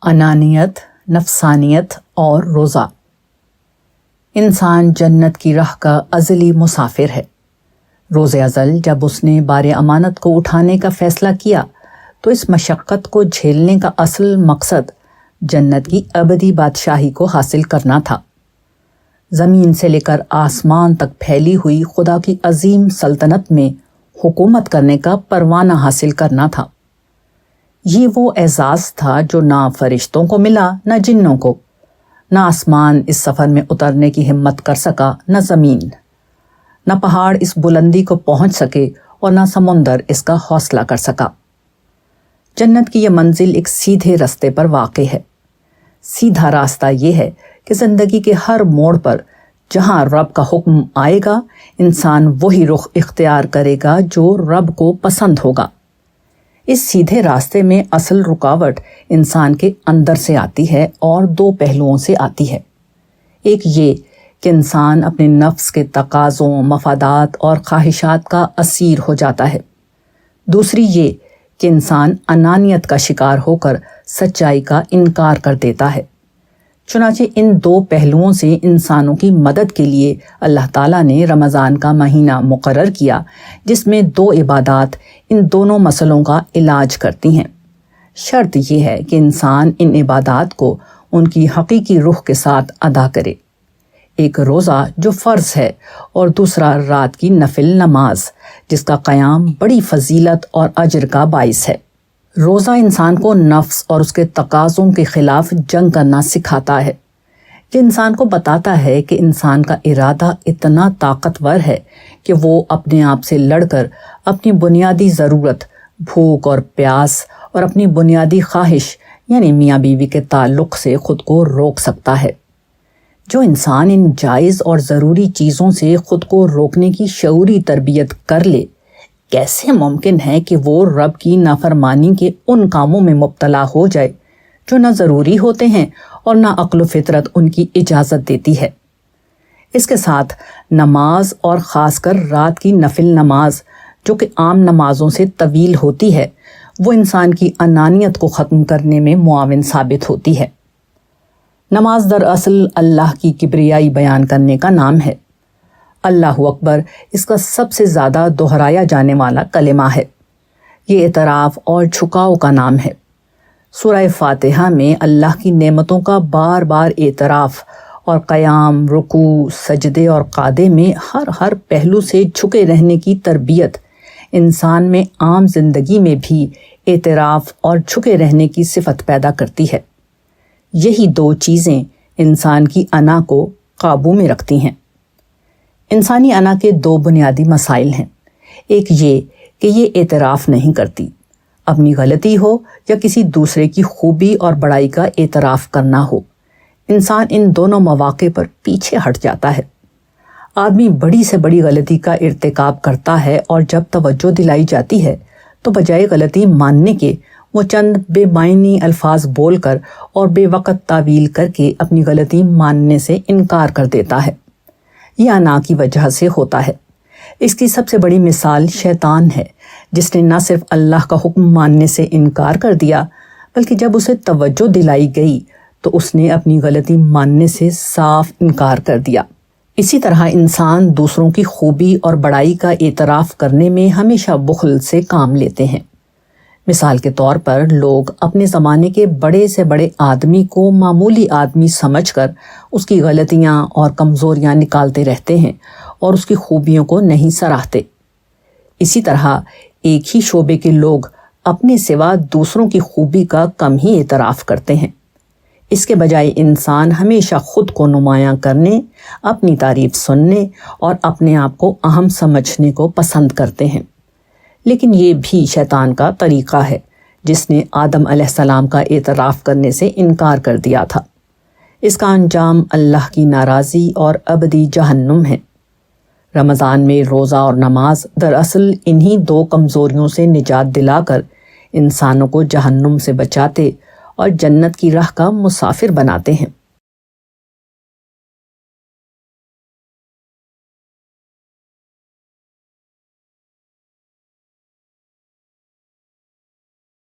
انانیت، نفسانیت اور روزہ۔ انسان جنت کی راہ کا ازلی مسافر ہے۔ روز ازل جب اس نے بار امانت کو اٹھانے کا فیصلہ کیا تو اس مشقت کو جھیلنے کا اصل مقصد جنت کی ابدی بادشاہی کو حاصل کرنا تھا۔ زمین سے لے کر آسمان تک پھیلی ہوئی خدا کی عظیم سلطنت میں حکومت کرنے کا پروانہ حاصل کرنا تھا۔ یہ وہ اعزاز تھا جو نہ فرشتوں کو ملا نہ جنوں کو، نہ آسمان اس سفر میں اترنے کی ہمت کر سکا نہ زمین، نہ پہاڑ اس بلندی کو پہنچ سکے اور نہ سمندر اس کا حوصلہ کر سکا۔ جنت کی یہ منزل ایک سیدھے راستے پر واقع ہے۔ سیدھا راستہ یہ ہے کہ زندگی کے ہر موڑ پر جہاں رب کا حکم آئے گا، انسان وہی رخ اختیار کرے گا جو رب کو پسند ہوگا۔ اس سیدھے راستے میں اصل رکاوٹ انسان کے اندر سے آتی ہے اور دو پہلوؤں سے آتی ہے۔ ایک یہ کہ انسان اپنے نفس کے تقاضوں، مفادات اور خواہشات کا اسیر ہو جاتا ہے۔ دوسری یہ کہ انسان انانیت کا شکار ہو کر سچائی کا انکار کر دیتا ہے۔ چنانچہ ان دو پہلوؤں سے انسانوں کی مدد کے لیے اللہ تعالیٰ نے رمضان کا مہینہ مقرر کیا، جس میں دو عبادات ان دونوں مسئلوں کا علاج کرتی ہیں۔ شرط یہ ہے کہ انسان ان عبادات کو ان کی حقیقی روح کے ساتھ ادا کرے۔ ایک روزہ جو فرض ہے اور دوسرا رات کی نفل نماز جس کا قیام بڑی فضیلت اور اجر کا باعث ہے۔ روزہ انسان کو نفس اور اس کے تقاضوں کے خلاف جنگ کرنا سکھاتا ہے۔ یہ انسان کو بتاتا ہے کہ انسان کا ارادہ اتنا طاقتور ہے کہ وہ اپنے آپ سے لڑ کر اپنی بنیادی ضرورت، بھوک اور پیاس اور اپنی بنیادی خواہش یعنی میاں بیوی کے تعلق سے خود کو روک سکتا ہے۔ جو انسان ان جائز اور ضروری چیزوں سے خود کو روکنے کی شعوری تربیت کر لے، کیسے ممکن ہے کہ وہ رب کی نافرمانی کے ان کاموں میں مبتلا ہو جائے جو نہ ضروری ہوتے ہیں اور نہ عقل و فطرت ان کی اجازت دیتی ہے۔ اس کے ساتھ نماز اور خاص کر رات کی نفل نماز جو کہ عام نمازوں سے طویل ہوتی ہے، وہ انسان کی انانیت کو ختم کرنے میں معاون ثابت ہوتی ہے۔ نماز دراصل اللہ کی کبریائی بیان کرنے کا نام ہے۔ اللہ اکبر اس کا سب سے زیادہ دہرایا جانے والا کلمہ ہے۔ یہ اعتراف اور جھکاؤ کا نام ہے۔ سورہ فاتحہ میں اللہ کی نعمتوں کا بار بار اعتراف اور قیام، رکوع، سجدے اور قعدے میں ہر پہلو سے جھکے رہنے کی تربیت انسان میں عام زندگی میں بھی اعتراف اور جھکے رہنے کی صفت پیدا کرتی ہے۔ یہی دو چیزیں انسان کی انا کو قابو میں رکھتی ہیں۔ انسانی انا کے دو بنیادی مسائل ہیں۔ ایک یہ کہ یہ اعتراف نہیں کرتی، اپنی غلطی ہو یا کسی دوسرے کی خوبی اور بڑائی کا اعتراف کرنا ہو۔ انسان ان دونوں مواقع پر پیچھے ہٹ جاتا ہے۔ آدمی بڑی سے بڑی غلطی کا ارتکاب کرتا ہے اور جب توجہ دلائی جاتی ہے تو بجائے غلطی ماننے کے وہ چند بے معنی الفاظ بول کر اور بے وقت تعویل کر کے اپنی غلطی ماننے سے انکار کر دیتا ہے۔ یہ انا کی وجہ سے ہوتا ہے۔ اس کی سب سے بڑی مثال شیطان ہے، جس نے نہ صرف اللہ کا حکم ماننے سے انکار کر دیا بلکہ جب اسے توجہ دلائی گئی تو اس نے اپنی غلطی ماننے سے صاف انکار کر دیا۔ اسی طرح انسان دوسروں کی خوبی اور بڑائی کا اعتراف کرنے میں ہمیشہ بخل سے کام لیتے ہیں۔ مثال کے طور پر لوگ اپنے زمانے کے بڑے سے بڑے آدمی کو معمولی آدمی سمجھ کر اس کی غلطیاں اور کمزوریاں نکالتے رہتے ہیں اور اس کی خوبیوں کو نہیں سراہتے۔ اسی طرح ایک ہی شعبے کے لوگ اپنے سوا دوسروں کی خوبی کا کم ہی اعتراف کرتے ہیں۔ اس کے بجائے انسان ہمیشہ خود کو نمایاں کرنے، اپنی تعریف سننے اور اپنے آپ کو اہم سمجھنے کو پسند کرتے ہیں۔ لیکن یہ بھی شیطان کا طریقہ ہے جس نے آدم علیہ السلام کا اعتراف کرنے سے انکار کر دیا تھا۔ اس کا انجام اللہ کی ناراضی اور ابدی جہنم ہے۔ رمضان میں روزہ اور نماز دراصل انہی دو کمزوریوں سے نجات دلا کر انسانوں کو جہنم سے بچاتے اور جنت کی راہ کا مسافر بناتے ہیں۔